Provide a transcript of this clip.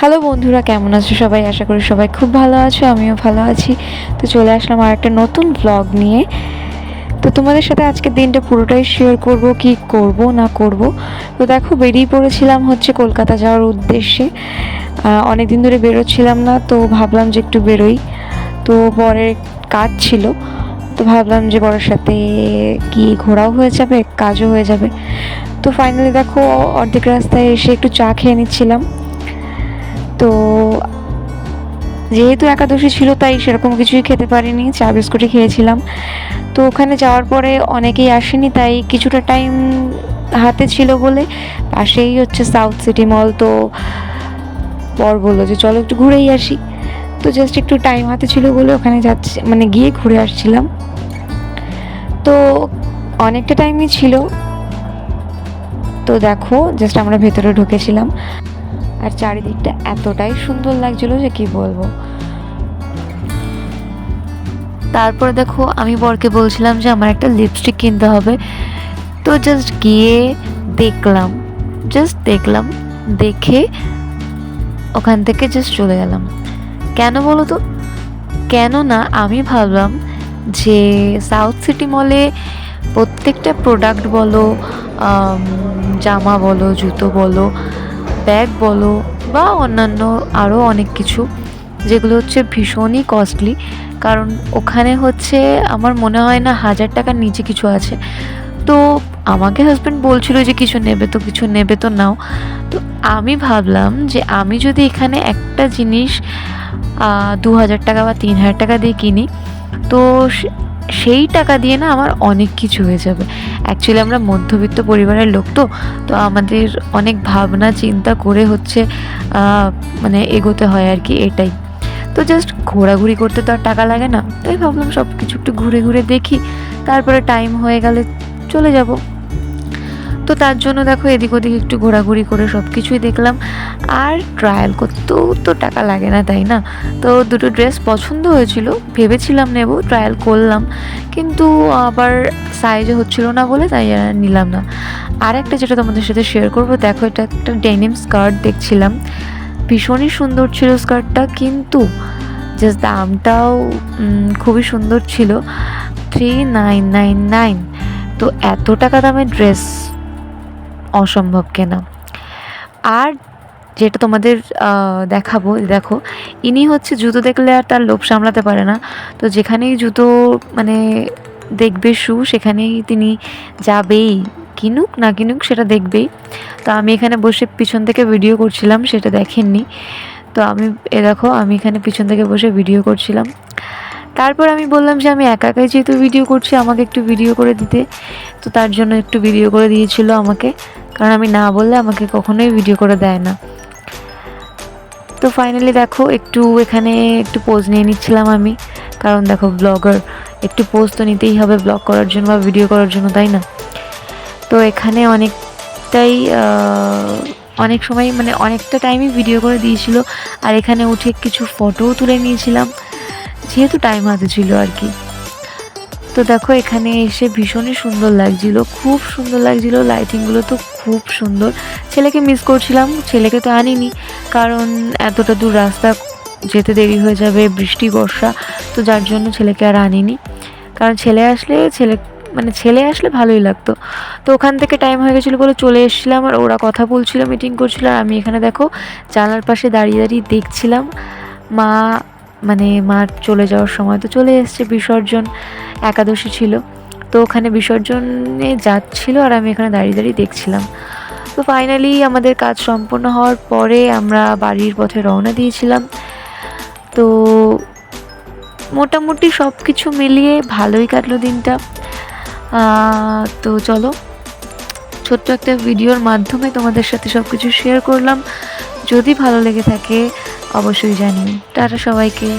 Hello বন্ধুরা, কেমন আছো সবাই? আশা করি সবাই খুব ভালো আছো, আমিও ভালো আছি। তো চলে আসলাম আর একটা নতুন ব্লগ নিয়ে। তো তোমাদের সাথে আজকের দিনটা পুরোটাই শেয়ার করব, কি করব না করব। তো দেখো, বেরিয়ে পড়েছিলাম হচ্ছে কলকাতা যাওয়ার উদ্দেশ্যে। অনেক দিন ধরে বেরোচ্ছিলাম না, তো ভাবলাম যে একটু বেরোই। তো বরের কাজ ছিল, তো ভাবলাম যে বরের সাথে কি ঘোরাও হয়ে যাবে, কাজও হয়ে যাবে। তো ফাইনালি দেখো, অর্ধেক রাস্তায় এসে একটু চা খেয়ে নিচ্ছিলাম। তো যেহেতু একাদশী ছিল তাই সেরকম কিছুই খেতে পারিনি, চা বিস্কুটই খেয়েছিলাম। তো ওখানে যাওয়ার পরে অনেকেই আসেনি, তাই কিছুটা টাইম হাতে ছিল বলে পাশেই হচ্ছে সাউথ সিটি মল। তো বর বললো যে চলো একটু ঘুরেই আসি। তো জাস্ট একটু টাইম হাতে ছিল বলে ওখানে যাচ্ছি, মানে গিয়ে ঘুরে আসছিলাম। তো অনেকটা টাইমই ছিল। তো দেখো, জাস্ট আমরা ভেতরে ঢুকেছিলাম আর চারিদিকটা এতটাই সুন্দর লাগছিল যে কি বলবো। তারপরে দেখো, আমি বরকে বলছিলাম যে আমার একটা লিপস্টিক কিনতে হবে। তো জাস্ট গিয়ে দেখলাম, দেখে ওখান থেকে জাস্ট চলে গেলাম। কেন বলো তো? কেন না, আমি ভাবলাম যে সাউথ সিটি মলে প্রত্যেকটা প্রোডাক্ট বলো, জামা বলো, জুতো বলো, ব্যাগ বলো বা অন্যান্য আরও অনেক কিছু, যেগুলো হচ্ছে ভীষণই কস্টলি। কারণ ওখানে হচ্ছে আমার মনে হয় না 1000 টাকার নিচে কিছু আছে। তো আমাকে হাজব্যান্ড বলছিল যে কিছু নেবে তো নাও। তো আমি ভাবলাম যে আমি যদি এখানে একটা জিনিস 2000 টাকা বা 3000 টাকা দিয়ে কিনি, তো সেই টাকা দিয়ে না আমার অনেক কিছু হয়ে যাবে। অ্যাকচুয়ালি আমরা মধ্যবিত্ত পরিবারের লোক, তো তো আমাদের অনেক ভাবনা চিন্তা করে হচ্ছে মানে এগোতে হয় আর কি, এটাই। তো জাস্ট ঘোরাঘুরি করতে তো আর টাকা লাগে না, তাই ভাবলাম সব কিছু একটু ঘুরে ঘুরে দেখি, তারপরে টাইম হয়ে গেলে চলে যাব। তো তার জন্য দেখো, এদিক ওদিক একটু ঘোরাঘুরি করে সব কিছুই দেখলাম। আর ট্রায়াল করতেও তো টাকা লাগে না, তাই না? তো দুটো ড্রেস পছন্দ হয়েছিল, ভেবেছিলাম নেব, ট্রায়াল করলাম, কিন্তু আবার সাইজে হচ্ছিল না বলে তাই আর নিলাম না। আর একটা যেটা তোমাদের সাথে শেয়ার করবো, দেখো, এটা একটা ডেনিম স্কার্ট দেখছিলাম, ভীষণই সুন্দর ছিল স্কার্টটা, কিন্তু জাস্ট দামটাও খুবই সুন্দর ছিল, 3999। তো এত টাকা দামের ড্রেস অসম্ভব কেনা। আর যেটা তোমাদের দেখাবো, দেখো, ইনি হচ্ছে জুতো দেখলে আর তার লোভ সামলাতে পারে না। তো যেখানেই জুতো মানে দেখবে, শু, সেখানেই তিনি যাবেই, কিনুক না কিনুক সেটা দেখবেই। তো আমি এখানে বসে পিছন থেকে ভিডিও করছিলাম, সেটা দেখেননি। তো দেখো, আমি এখানে পিছন থেকে বসে ভিডিও করছিলাম। তারপর আমি বললাম যে আমি একা একাই যেহেতু ভিডিও করছি, আমাকে একটু ভিডিও করে দিতে। তো তার জন্য একটু ভিডিও করে দিয়েছিল আমাকে, কারণ আমি না বললে আমাকে কখনোই ভিডিও করে দেয় না। তো ফাইনালি দেখো, এখানে একটু পোজ নিয়ে নিচ্ছিলাম আমি, কারণ দেখো, ব্লগার, একটু পোজ তো নিতেই হবে ব্লগ করার জন্য বা ভিডিও করার জন্য, তাই না? তো এখানে অনেক সময়, মানে অনেকটা টাইমই ভিডিও করে দিয়েছিল। আর এখানে উঠে কিছু ফটোও তুলে নিয়েছিলাম, যেহেতু টাইম হাতে ছিল আর কি। তো দেখো, এখানে এসে ভীষণই সুন্দর লাগছিল, খুব সুন্দর লাগছিল, লাইটিংগুলো তো খুব সুন্দর। ছেলেকে মিস করছিলাম, ছেলেকে তো আনিনি, কারণ এতটা দূর রাস্তা যেতে দেরি হয়ে যাবে, বৃষ্টি বর্ষা, তো যার জন্য ছেলেকে আর আনিনি। কারণ ছেলে আসলে ভালোই লাগতো। তো ওখান থেকে টাইম হয়ে গেছিলো বলে চলে এসেছিলাম, আর ওরা কথা বলছিল, মিটিং করছিল, আর আমি এখানে দেখো জানলার পাশে দাঁড়িয়ে দাঁড়িয়ে দেখছিলাম। মার চলে যাওয়ার সময় তো চলে এসছে, বিসর্জন, একাদশী ছিল, তো ওখানে বিসর্জনে যাচ্ছিল, আর আমি এখানে দাঁড়িয়ে দাঁড়িয়ে দেখছিলাম। তো ফাইনালি আমাদের কাজ সম্পূর্ণ হওয়ার পরে আমরা বাড়ির পথে রওনা দিয়েছিলাম। তো মোটামুটি সব কিছু মিলিয়ে ভালোই কাটলো দিনটা। তো চলো, ছোট্ট একটা ভিডিওর মাধ্যমে তোমাদের সাথে সব কিছু শেয়ার করলাম। যদি ভালো লেগে থাকে অবশ্যই জানিও। টাটা সবাইকে।